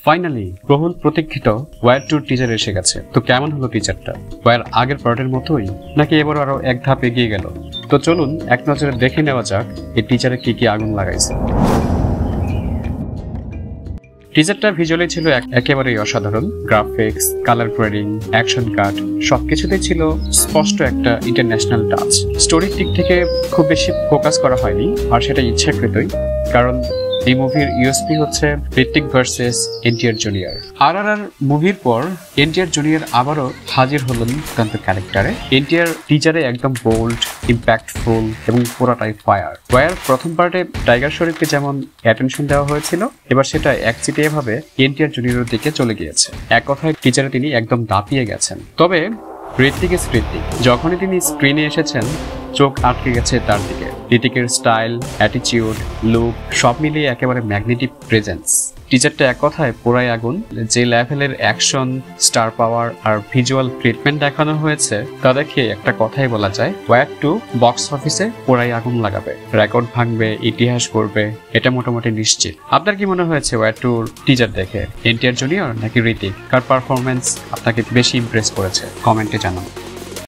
Finally বহুল প্রতীক্ষিত wire 2 teaser এসে গেছে। তো কেমন হলো টিজারটা? ওয়্যার আগের পার্টের মতোই নাকি এবার আরো এক ধাপ এগিয়ে গেল? তো চলুন এক নজরে দেখে নেওয়া যাক এই টিজারে কি কি আগুন লাগাইছে। টিজারটা ভিজুয়ালি ছিল একেবারেই অসাধারণ। Graphics, colour grading, action cut সবকিছুতেই ছিল স্পষ্ট একটা ইন্টারন্যাশনাল টাচ। স্টোরির দিক থেকে খুব বেশি ফোকাস করা হয়নি, আর সেটা ইচ্ছাকৃতই, কারণ এই মুভির ইউএসপি হচ্ছে ঋত্বিক ভার্সেস এনটিআর জুনিয়র। আরআরআর মুভির পর এনটিআর জুনিয়র আবারও হাজির হলেন দুর্দান্ত ক্যারেক্টারে। এনটিআর টিজারে একদম বোল্ড, ইম্প্যাক্টফুল এবং পুরোটাই ফায়ার। ওয়্যার প্রথম পার্টে টাইগার শরীফকে যেমন অ্যাটেনশন দেওয়া হয়েছিল, এবার সেটা একচিটিয়ে ভাবে এনটিআর জুনিয়রের দিকে চলে গিয়েছে। এক কথায় টিজারে তিনি একদম দাপিয়ে গেছেন। তবে ঋত্বিক ইজ ঋত্বিক, যখনই তিনি স্ক্রিনে এসেছেন চোখ আটকে গেছে তার দিকে। ঋত্বিকের স্টাইল, অ্যাটিটিউড, লুক সব মিলিয়ে একেবারে ম্যাগনেটিক প্রেজেন্স। টিজারটা এক কথায় পুরাই আগুন। যে লেভেলের অ্যাকশন, স্টার পাওয়ার আর ভিজুয়াল ট্রিটমেন্ট দেখানো হয়েছে তা দেখে একটা কথাই বলা যায়, ওয়্যার 2 বক্স অফিসে পুরাই আগুন লাগাবে, রেকর্ড ভাঙবে, ইতিহাস করবে, এটা মোটামুটি নিশ্চিত। আপনার কি মনে হয়েছে ওয়্যার 2 টিজার দেখে? এনটিআর জুনিয়র নাকি ঋত্বিক, কার পারফরমেন্স আপনাকে বেশি ইমপ্রেস করেছে? কমেন্টে জানান।